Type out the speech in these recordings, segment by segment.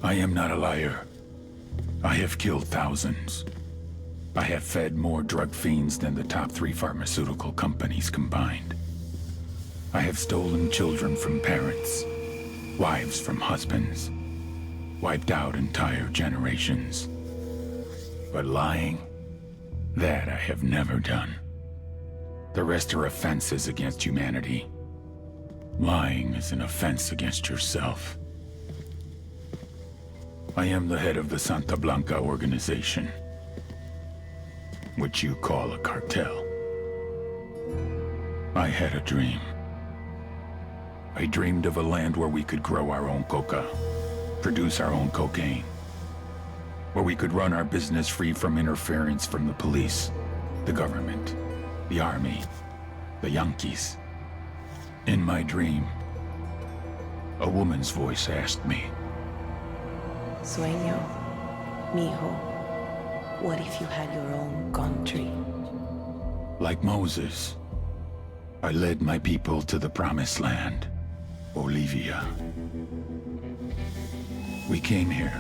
I am not a liar. I have killed thousands. I have fed more drug fiends than the top 3 pharmaceutical companies combined. I have stolen children from parents, wives from husbands, wiped out entire generations. But lying, that I have never done. The rest are offenses against humanity. Lying is an offense against yourself. I am the head of the Santa Blanca organization, which you call a cartel. I had a dream. I dreamed of a land where we could grow our own coca, produce our own cocaine, where we could run our business free from interference from the police, the government, the army, the Yankees. In my dream, a woman's voice asked me, Sueño, mijo, what if you had your own country? like Moses, I led my people to the promised land, Bolivia. We came here.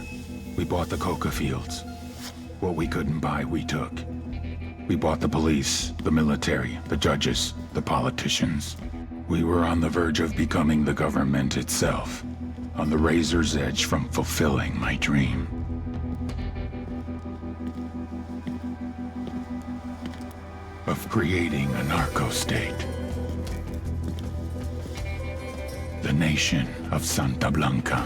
We bought the coca fields. What we couldn't buy, we took. We bought the police, the military, the judges, the politicians. We were on the verge of becoming the government itself, on the razor's edge from fulfilling my dream. Of creating a narco-state. The nation of Santa Blanca.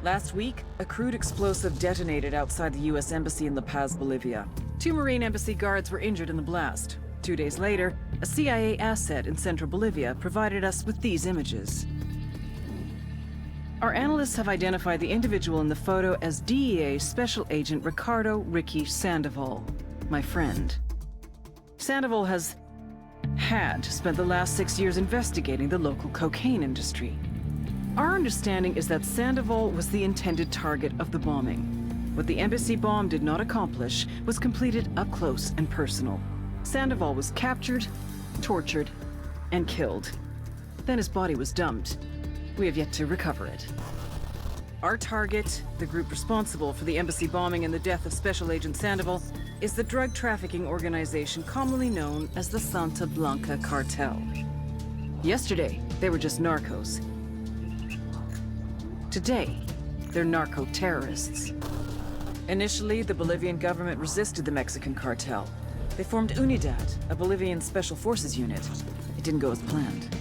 Last week, a crude explosive detonated outside the U.S. Embassy in La Paz, Bolivia. 2 Marine Embassy guards were injured in the blast. 2 days later, a CIA asset in central Bolivia provided us with these images. Our analysts have identified the individual in the photo as DEA Special Agent Ricardo Ricky Sandoval, my friend. Sandoval had spent the last 6 years investigating the local cocaine industry. Our understanding is that Sandoval was the intended target of the bombing. What the embassy bomb did not accomplish was completed up close and personal. Sandoval was captured, tortured, and killed. Then his body was dumped. We have yet to recover it. Our target, the group responsible for the embassy bombing and the death of Special Agent Sandoval, is the drug trafficking organization commonly known as the Santa Blanca Cartel. Yesterday, they were just narcos. Today, they're narco-terrorists. Initially, the Bolivian government resisted the Mexican cartel. They formed UNIDAD, a Bolivian special forces unit. It didn't go as planned.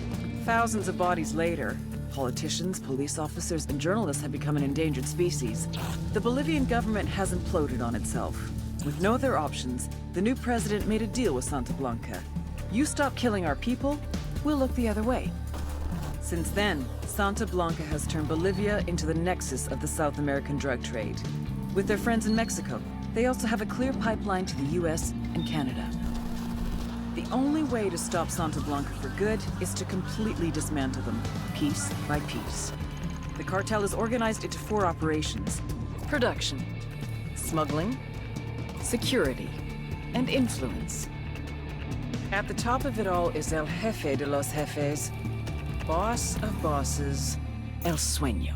Thousands of bodies later, politicians, police officers, and journalists have become an endangered species. The Bolivian government has imploded on itself. With no other options, the new president made a deal with Santa Blanca. You stop killing our people, we'll look the other way. Since then, Santa Blanca has turned Bolivia into the nexus of the South American drug trade. With their friends in Mexico, they also have a clear pipeline to the US and Canada. The only way to stop Santa Blanca for good is to completely dismantle them, piece by piece. The cartel is organized into 4 operations: production, smuggling, security, and influence. At the top of it all is El Jefe de los Jefes, boss of bosses, El Sueño.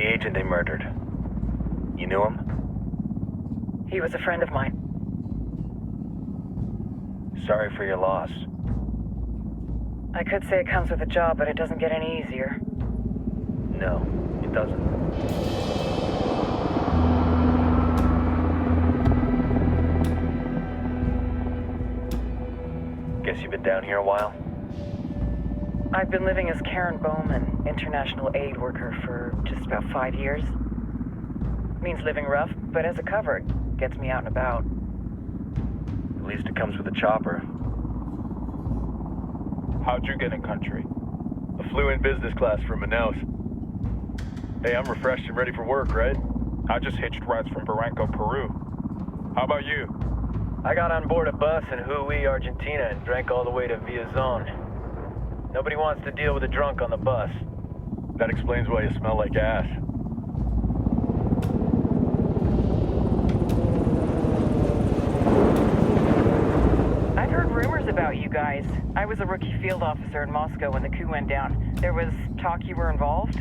agent they murdered. You knew him? He was a friend of mine. Sorry for your loss. I could say it comes with a job, but it doesn't get any easier. No, it doesn't. Guess you've been down here a while? I've been living as Karen Bowman, international aid worker, for just about 5 years. Means living rough, but as a cover, it gets me out and about. At least it comes with a chopper. How'd you get in country? I flew in business class from Manaus. Hey, I'm refreshed and ready for work, right? I just hitched rides from Barranco, Peru. How about you? I got on board a bus in Hui, Argentina, and drank all the way to Villazon. Nobody wants to deal with a drunk on the bus. That explains why you smell like ass. I've heard rumors about you guys. I was a rookie field officer in Moscow when the coup went down. There was talk you were involved?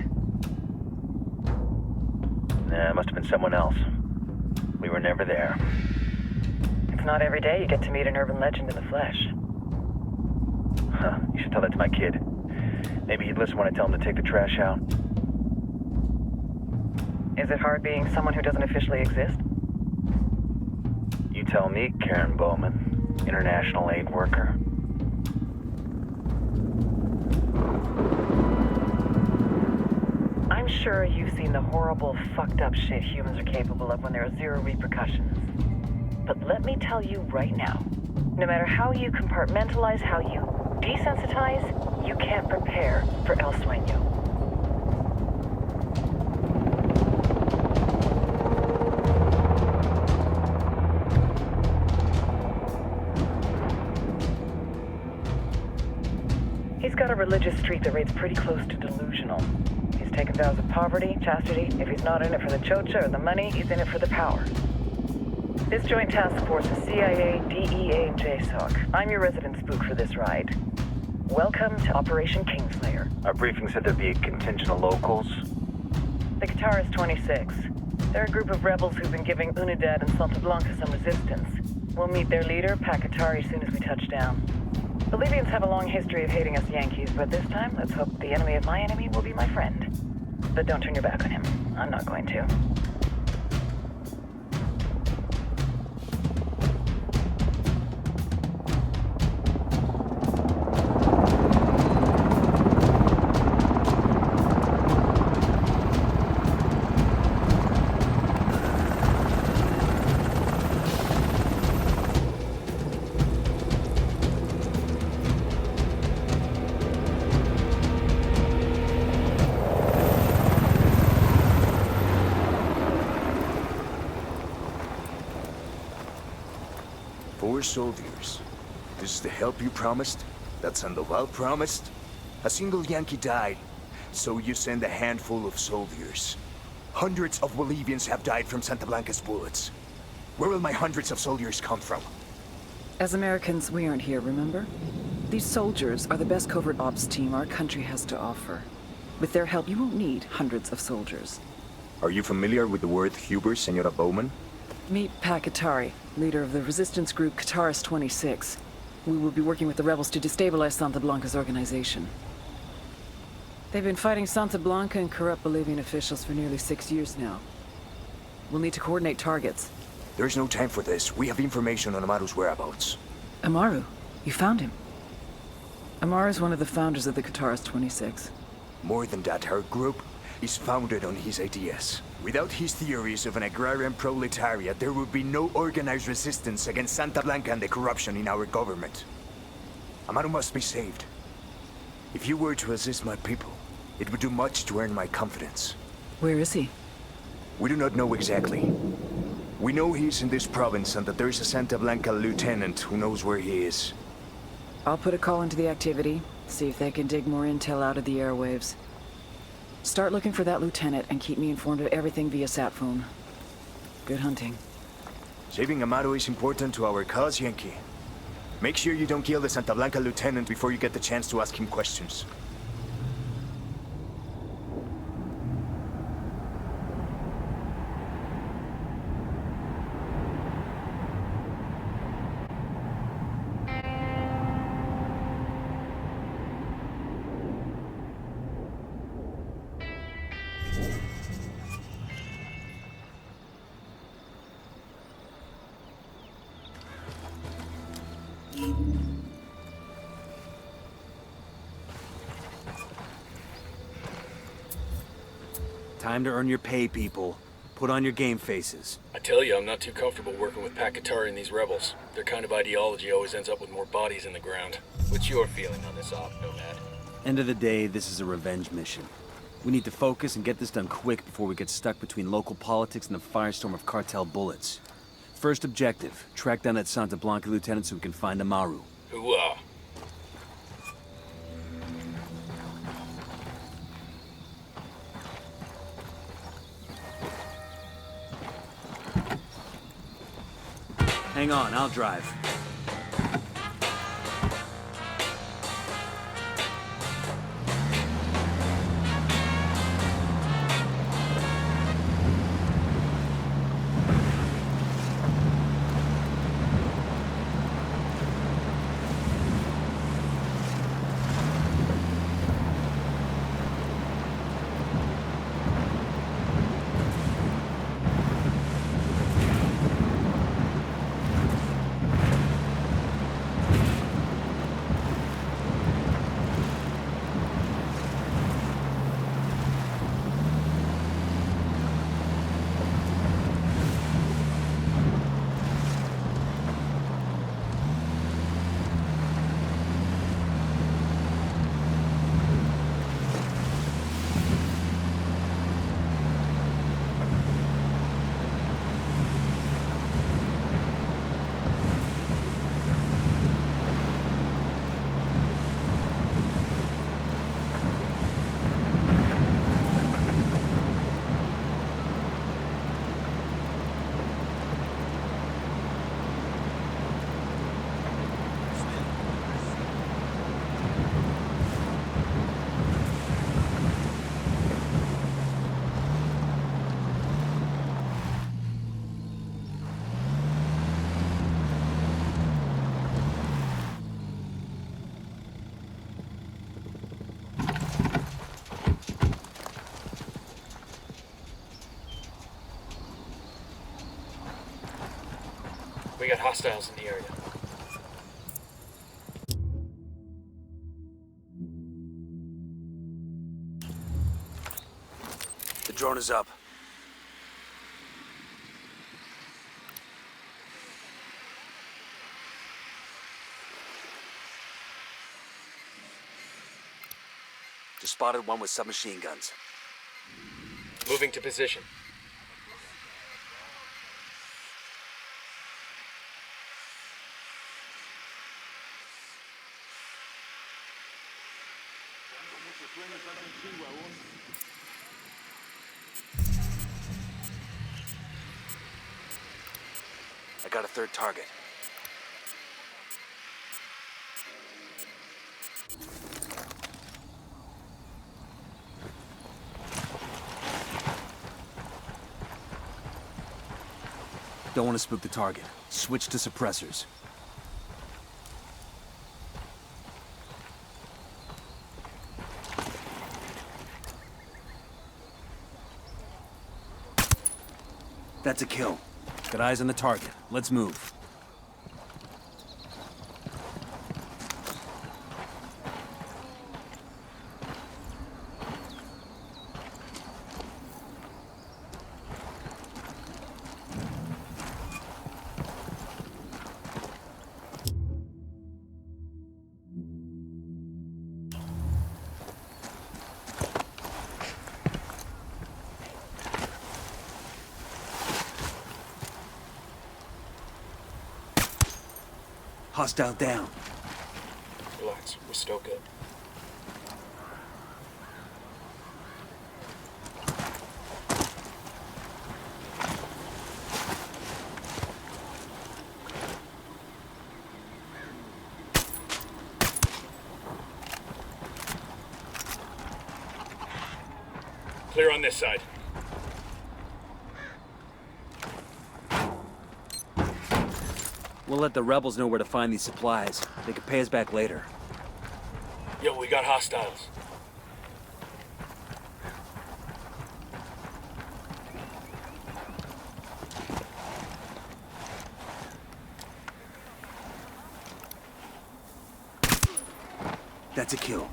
Nah, it must have been someone else. We were never there. It's not every day you get to meet an urban legend in the flesh. Huh, you should tell that to my kid. Maybe he'd listen when I tell him to take the trash out. Is it hard being someone who doesn't officially exist? You tell me, Karen Bowman, international aid worker. I'm sure you've seen the horrible, fucked up shit humans are capable of when there are zero repercussions. But let me tell you right now, no matter how you compartmentalize, how you desensitize, you can't prepare for El Sueño. He's got a religious streak that rates pretty close to delusional. He's taken vows of poverty, chastity. If he's not in it for the chocha or the money, he's in it for the power. This joint task force is CIA, DEA, and JSOC. I'm your resident spook for this ride. Welcome to Operation Kingslayer. Our briefing said there'd be a contingent of locals. The Guitarist 26. They're a group of rebels who've been giving Unidad and Santa Blanca some resistance. We'll meet their leader, Pakatari, as soon as we touch down. Bolivians have a long history of hating us Yankees, but this time, let's hope the enemy of my enemy will be my friend. But don't turn your back on him. I'm not going to. Soldiers. This is the help you promised? That Sandoval promised? A single Yankee died, so you send a handful of soldiers. Hundreds of Bolivians have died from Santa Blanca's bullets. Where will my hundreds of soldiers come from? As Americans, we aren't here, remember? These soldiers are the best covert ops team our country has to offer. With their help, you won't need hundreds of soldiers. Are you familiar with the word Huber, Senora Bowman? Meet Pakatari, leader of the resistance group Guitarist 26. We will be working with the rebels to destabilize Santa Blanca's organization. They've been fighting Santa Blanca and corrupt Bolivian officials for nearly 6 years now. We'll need to coordinate targets. There's no time for this. We have information on Amaru's whereabouts. Amaru? You found him? Amaru is one of the founders of the Guitarist 26. More than that, her group is founded on his ideas. Without his theories of an agrarian proletariat, there would be no organized resistance against Santa Blanca and the corruption in our government. Amaru must be saved. If you were to assist my people, it would do much to earn my confidence. Where is he? We do not know exactly. We know he's in this province and that there is a Santa Blanca lieutenant who knows where he is. I'll put a call into the activity, see if they can dig more intel out of the airwaves. Start looking for that lieutenant and keep me informed of everything via sat phone. Good hunting. Saving Amaru is important to our cause, Yankee. Make sure you don't kill the Santa Blanca lieutenant before you get the chance to ask him questions. Time to earn your pay, people. Put on your game faces. I tell you, I'm not too comfortable working with Pakatari and these rebels. Their kind of ideology always ends up with more bodies in the ground. What's your feeling on this op, Nomad? End of the day, this is a revenge mission. We need to focus and get this done quick before we get stuck between local politics and the firestorm of cartel bullets. First objective, track down that Santa Blanca lieutenant so we can find Amaru. Hooah! Hang on, I'll drive. We got hostiles in the area. The drone is up. Just spotted one with submachine guns. Moving to position. I got a third target. Don't want to spook the target. Switch to suppressors. That's a kill. Got eyes on the target. Let's move. Hostile down. Relax, we're still good. Clear on this side. We'll let the rebels know where to find these supplies. They can pay us back later. Yo, we got hostiles. That's a kill.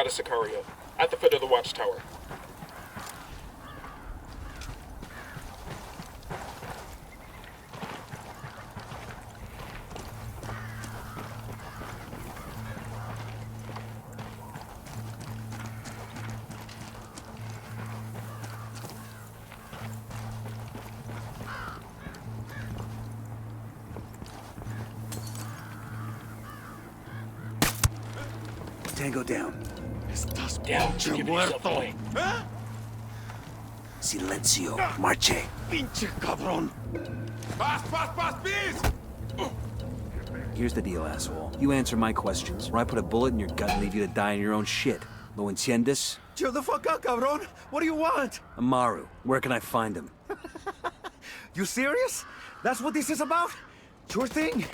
got a Sicario. At the foot of the watchtower. Tango down. Down. Give yourself away. Silencio. Marche. Pinche cabrón. Please! Here's the deal, asshole. You answer my questions, or I put a bullet in your gut and leave you to die in your own shit. ¿Lo entiendes? Chill the fuck out, cabrón. What do you want? Amaru. Where can I find him? You serious? That's what this is about? Sure thing.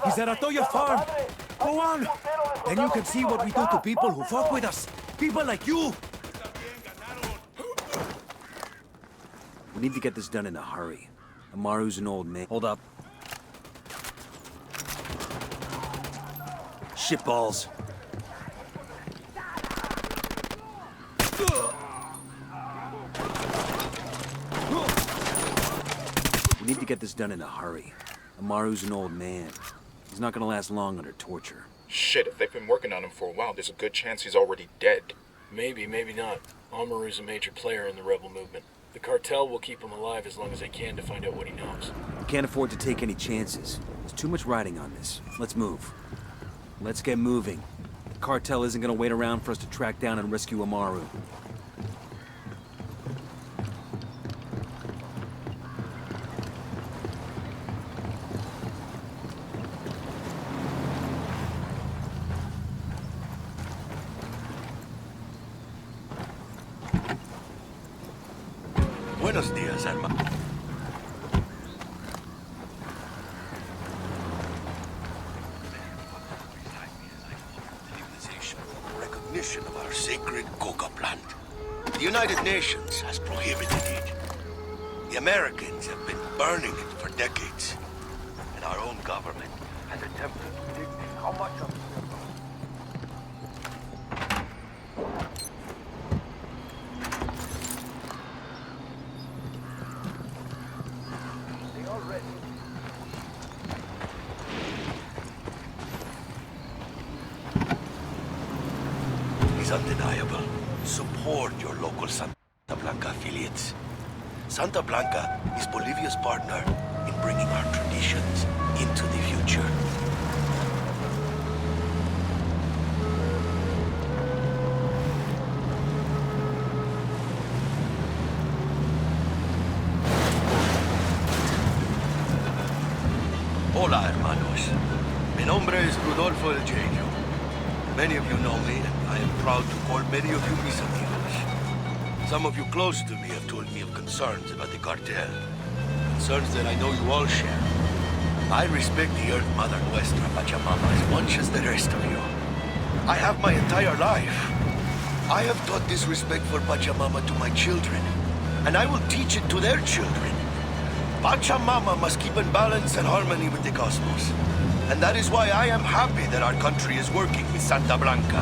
He's at Atoya Farm. Go on. Then you can see what we do to people who fuck with us. People like you. We need to get this done in a hurry. Amaru's an old man. Hold up. Shitballs. We need to get this done in a hurry. Amaru's an old man. He's not gonna last long under torture. Shit, if they've been working on him for a while, there's a good chance he's already dead. Maybe, maybe not. Amaru's a major player in the rebel movement. The cartel will keep him alive as long as they can to find out what he knows. We can't afford to take any chances. There's too much riding on this. Let's move. Let's get moving. The cartel isn't gonna wait around for us to track down and rescue Amaru. Buenos días, hermano. Recognition of our sacred coca plant. The United Nations has prohibited it. The Americans have been burning it for decades. And our own government has attempted to dictate how much of it. Is undeniable. Support your local Santa Blanca affiliates. Santa Blanca is Bolivia's partner in bringing our traditions into the future. Hola, hermanos. Mi nombre es Rodolfo El Genio. Many of you know me, and I am proud to call many of you mis amigos. Some of you close to me have told me of concerns about the cartel. Concerns that I know you all share. I respect the Earth Mother Nuestra Pachamama as much as the rest of you. I have my entire life. I have taught this respect for Pachamama to my children, and I will teach it to their children. Pachamama must keep in balance and harmony with the cosmos. And that is why I am happy that our country is working with Santa Blanca.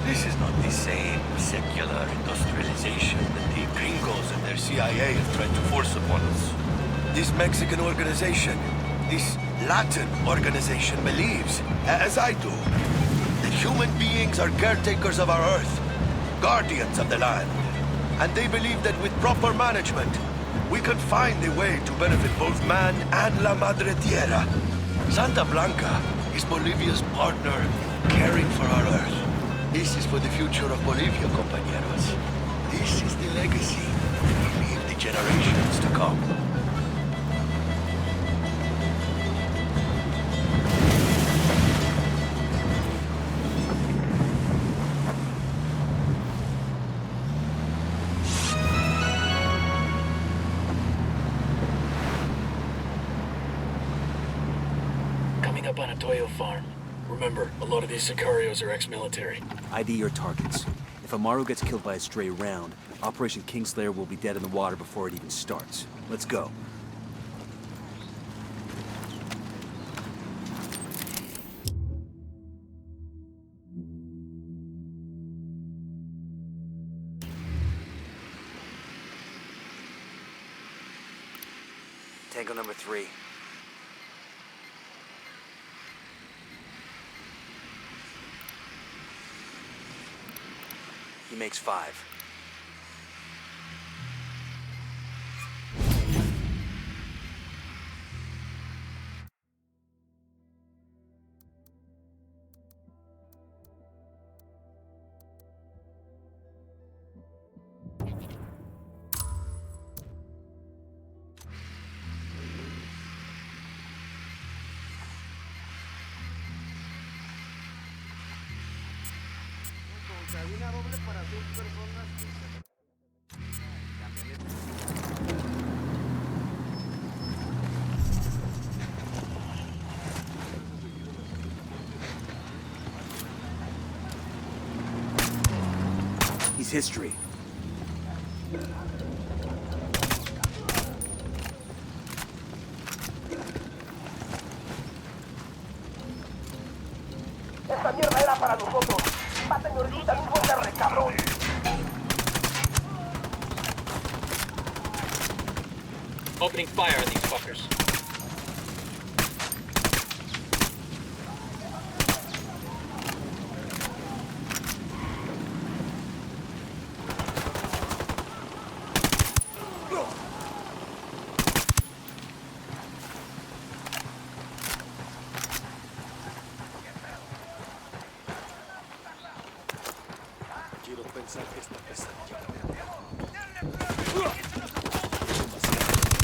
This is not the same secular industrialization that the gringos and their CIA have tried to force upon us. This Mexican organization, this Latin organization believes, as I do, that human beings are caretakers of our Earth, guardians of the land. And they believe that with proper management, we can find a way to benefit both man and La Madre Tierra. Santa Blanca is Bolivia's partner in caring for our Earth. This is for the future of Bolivia, compañeros. This is the legacy we leave the generations to come. Up on a Toyo farm. Remember, a lot of these Sicarios are ex-military. ID your targets. If Amaru gets killed by a stray round, Operation Kingslayer will be dead in the water before it even starts. Let's go. Tango number 3. He makes 5. He's history. Esta mierda era para nosotros. Maten ahorita mismo el cabrón. Opening fire on these fuckers.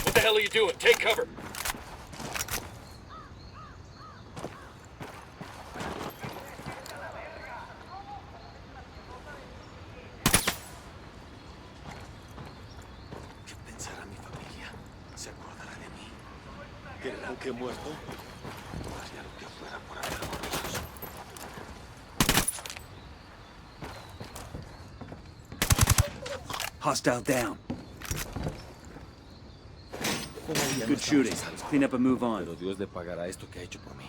What the hell are you doing? Take cover! ¿Qué pensará mi familia? ¿Se acordará de mí? ¿Creerán que he muerto? Haría lo que fuera por haber con ellos. Hostile down. Good shooting. Let's clean up and move on. Pero Dios le pagará esto que ha hecho por mí.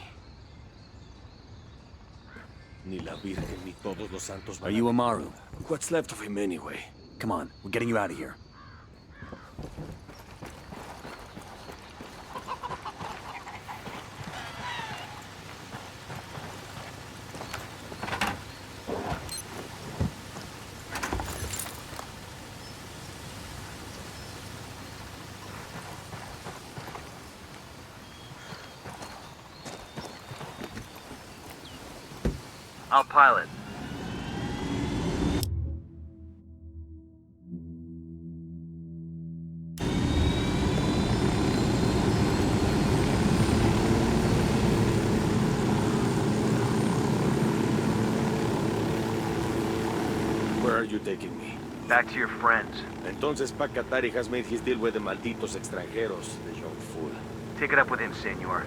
Ni la Virgen ni todos los santos van. Are you Amaru? What's left of him anyway? Come on, we're getting you out of here. I'll pilot. Where are you taking me? Back to your friends. Entonces Pac-Katari has made his deal with the malditos extranjeros, the young fool. Take it up with him, senor.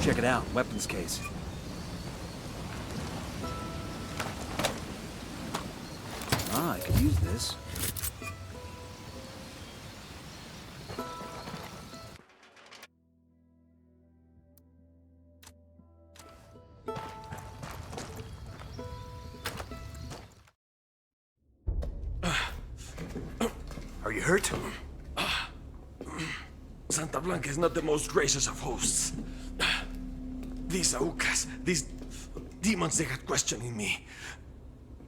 Check it out, weapons case. Ah, I could use this. Are you hurt? Santa Blanca is not the most gracious of hosts. These AUKAs, these demons, they got questioning me.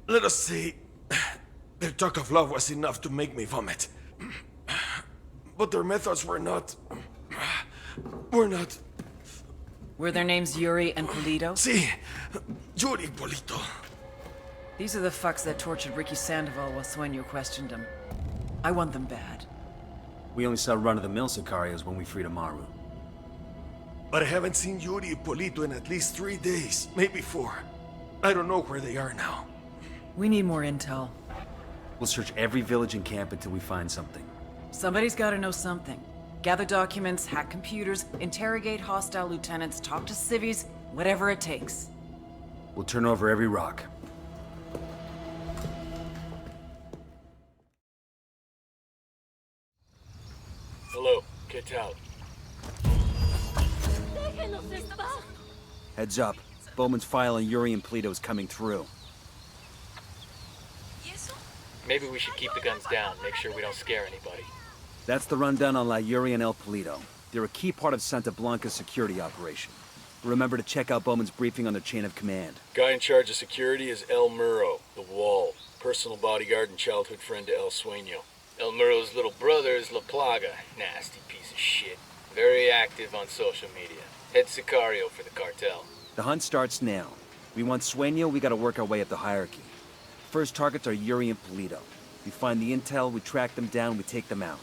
Let us say, their talk of love was enough to make me vomit. But their methods were not... Were their names Yuri and Polito? Si, Yuri Polito. These are the fucks that tortured Ricky Sandoval while Sueño questioned him. I want them bad. We only saw run-of-the-mill Sicarios when we freed Amaru. But I haven't seen Yuri and Polito in at least 3 days, maybe 4. I don't know where they are now. We need more intel. We'll search every village and camp until we find something. Somebody's gotta know something. Gather documents, hack computers, interrogate hostile lieutenants, talk to civvies, whatever it takes. We'll turn over every rock. Hello, get out. Heads up. Bowman's file on Yuri and Polito is coming through. Maybe we should keep the guns down, make sure we don't scare anybody. That's the rundown on La Yuri and El Polito. They're a key part of Santa Blanca's security operation. Remember to check out Bowman's briefing on their chain of command. Guy in charge of security is El Muro, the Wall. Personal bodyguard and childhood friend to El Sueño. El Muro's little brother is La Plaga. Nasty piece of shit. Very active on social media. Head Sicario for the cartel. The hunt starts now. We want Sueño, we gotta work our way up the hierarchy. First targets are Yuri and Polito. We find the intel, we track them down, we take them out.